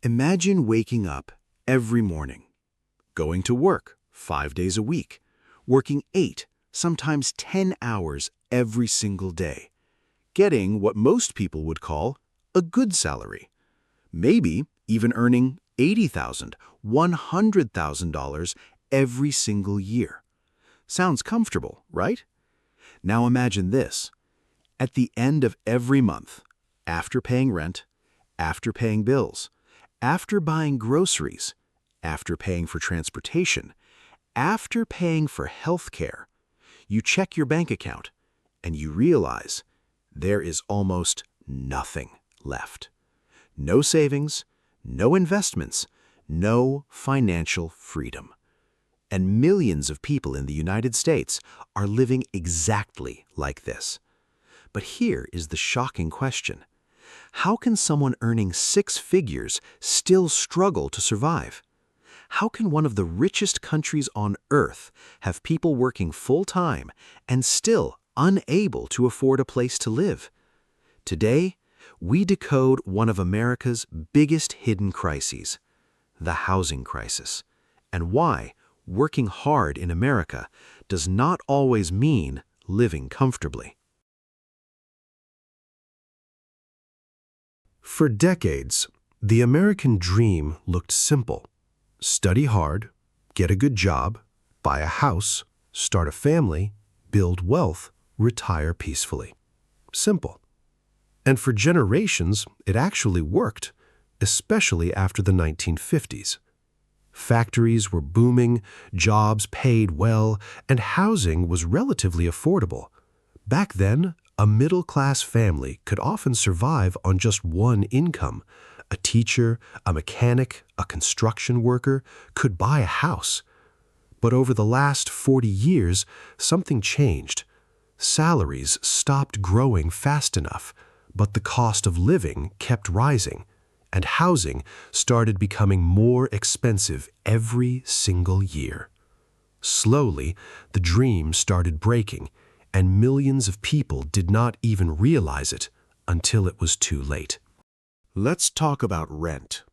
Imagine waking up every morning, going to work 5 days a week, working 8, sometimes 10 hours every single day, getting what most people would call a good salary, maybe even earning $80,000, $100,000 every single year. Sounds comfortable, right? Now imagine this. At the end of every month, after paying rent, after paying bills, after buying groceries, after paying for transportation, after paying for health care, you check your bank account and you realize there is almost nothing left. No savings, no investments, no financial freedom. And millions of people in the United States are living exactly like this. But here is the shocking question. How can someone earning 6 figures still struggle to survive? How can one of the richest countries on earth have people working full-time and still unable to afford a place to live? Today, we decode one of America's biggest hidden crises, the housing crisis, and why working hard in America does not always mean living comfortably. For decades, the American dream looked simple. Study hard, get a good job, buy a house, start a family, build wealth, retire peacefully. Simple. And for generations, it actually worked, especially after the 1950s. Factories were booming, jobs paid well, and housing was relatively affordable. Back then, a middle-class family could often survive on just one income. A teacher, a mechanic, a construction worker could buy a house. But over the last 40 years, something changed. Salaries stopped growing fast enough, but the cost of living kept rising, and housing started becoming more expensive every single year. Slowly, the dream started breaking, and millions of people did not even realize it until it was too late. Let's talk about rent.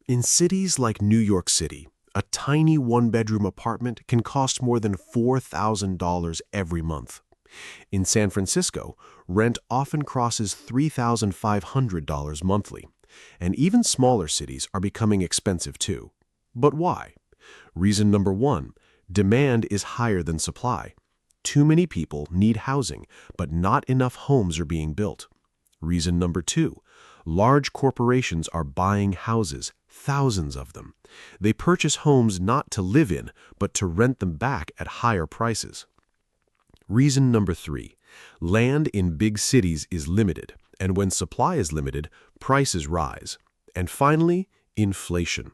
In cities like New York City, a tiny one-bedroom apartment can cost more than $4,000 every month. In San Francisco, rent often crosses $3,500 monthly, and even smaller cities are becoming expensive too. But why? Reason number 1, demand is higher than supply. Too many people need housing, but not enough homes are being built. Reason number 2, large corporations are buying houses, thousands of them. They purchase homes not to live in, but to rent them back at higher prices. Reason number 3, land in big cities is limited, and when supply is limited, prices rise. And finally, inflation.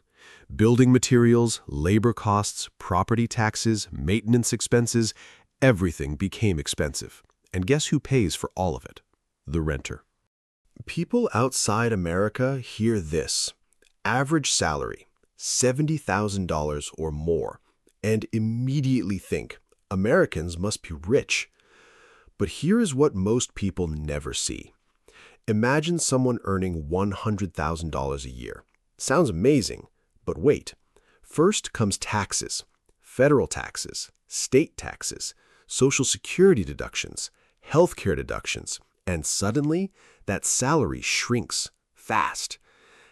Building materials, labor costs, property taxes, maintenance expenses, everything became expensive. And guess who pays for all of it? The renter. People outside America hear this, average salary, $70,000 or more, and immediately think, Americans must be rich. But here is what most people never see. Imagine someone earning $100,000 a year. Sounds amazing, but wait. First comes taxes, federal taxes, state taxes, Social Security deductions, healthcare deductions, and suddenly that salary shrinks fast.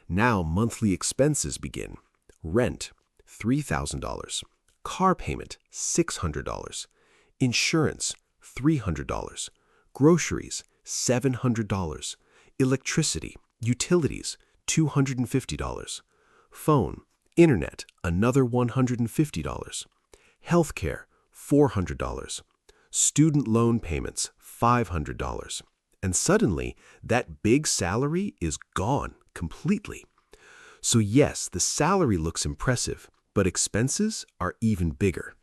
Now monthly expenses begin. Rent, $3,000. Car payment, $600. Insurance, $300. Groceries, $700. Electricity, utilities, $250. Phone, internet, another $150. Healthcare, $400. Student loan payments, $500. And suddenly, that big salary is gone completely. So yes, the salary looks impressive, but expenses are even bigger.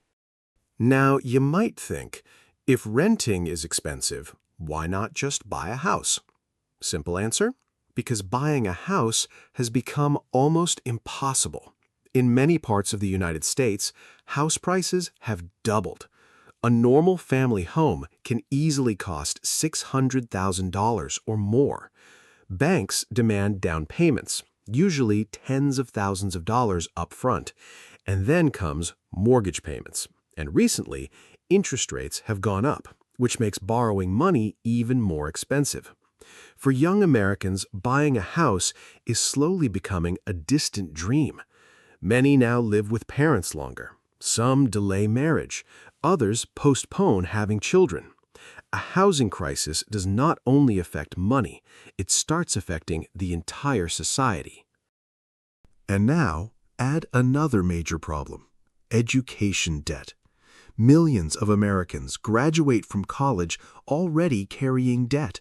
Now, you might think, if renting is expensive, why not just buy a house? Simple answer, because buying a house has become almost impossible. In many parts of the United States, house prices have doubled. A normal family home can easily cost $600,000 or more. Banks demand down payments, usually tens of thousands of dollars up front, and then comes mortgage payments. And recently, interest rates have gone up, which makes borrowing money even more expensive. For young Americans, buying a house is slowly becoming a distant dream. Many now live with parents longer. Some delay marriage. Others postpone having children. A housing crisis does not only affect money, it starts affecting the entire society. And now, add another major problem: education debt. Millions of Americans graduate from college already carrying debt,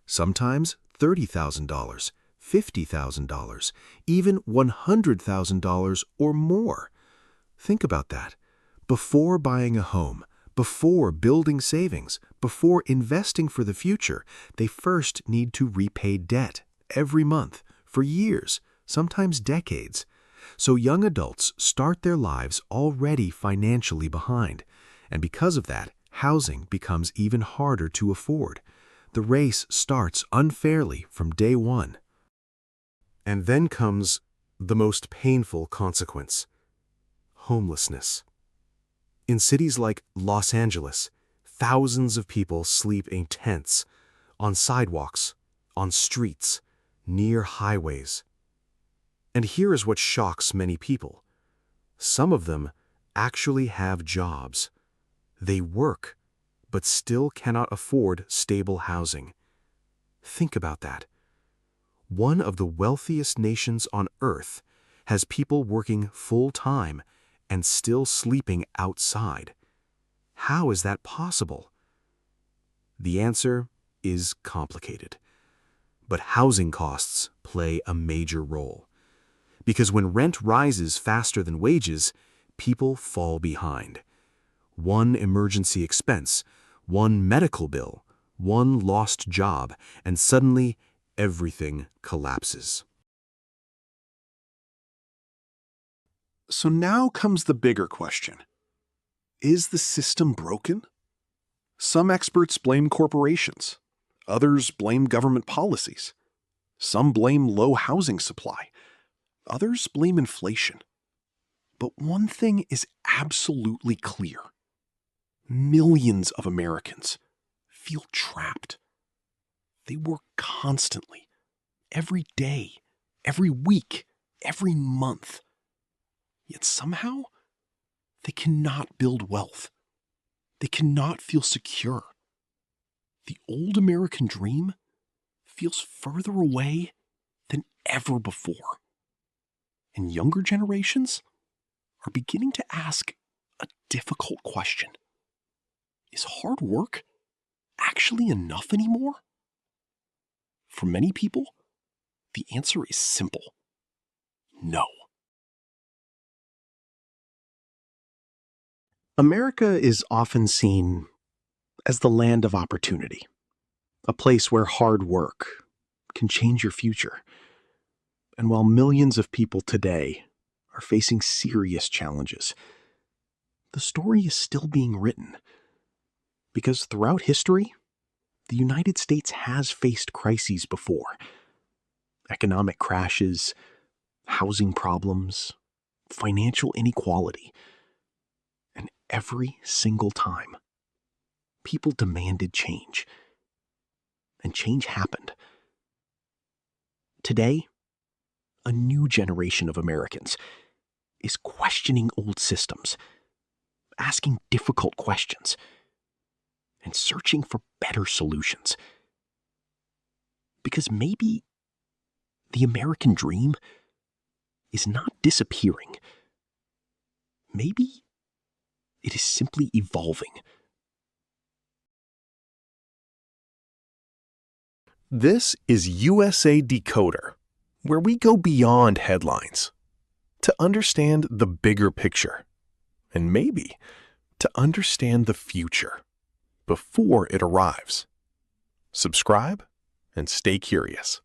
sometimes $30,000, $50,000, even $100,000 or more. Think about that. Before buying a home, before building savings, before investing for the future, they first need to repay debt every month for years, sometimes decades. So young adults start their lives already financially behind. And because of that, housing becomes even harder to afford. The race starts unfairly from day one. And then comes the most painful consequence: homelessness. In cities like Los Angeles, thousands of people sleep in tents, on sidewalks, on streets, near highways. And here is what shocks many people. Some of them actually have jobs. They work, but still cannot afford stable housing. Think about that. One of the wealthiest nations on earth has people working full-time and still sleeping outside. How is that possible? The answer is complicated. But housing costs play a major role. Because when rent rises faster than wages, people fall behind. One emergency expense, one medical bill, one lost job, and suddenly everything collapses. So now comes the bigger question. Is the system broken? Some experts blame corporations. Others blame government policies. Some blame low housing supply. Others blame inflation. But one thing is absolutely clear. Millions of Americans feel trapped. They work constantly, every day, every week, every month. Yet somehow, they cannot build wealth. They cannot feel secure. The old American dream feels further away than ever before. And younger generations are beginning to ask a difficult question. Is hard work actually enough anymore? For many people, the answer is simple: no. America is often seen as the land of opportunity, a place where hard work can change your future. And while millions of people today are facing serious challenges, the story is still being written. Because throughout history, the United States has faced crises before. Economic crashes, housing problems, financial inequality. And every single time, people demanded change. And change happened. Today, a new generation of Americans is questioning old systems, asking difficult questions, and searching for better solutions. Because maybe the American dream is not disappearing. Maybe it is simply evolving. This is USA Decoder, where we go beyond headlines to understand the bigger picture, and maybe to understand the future before it arrives. Subscribe and stay curious.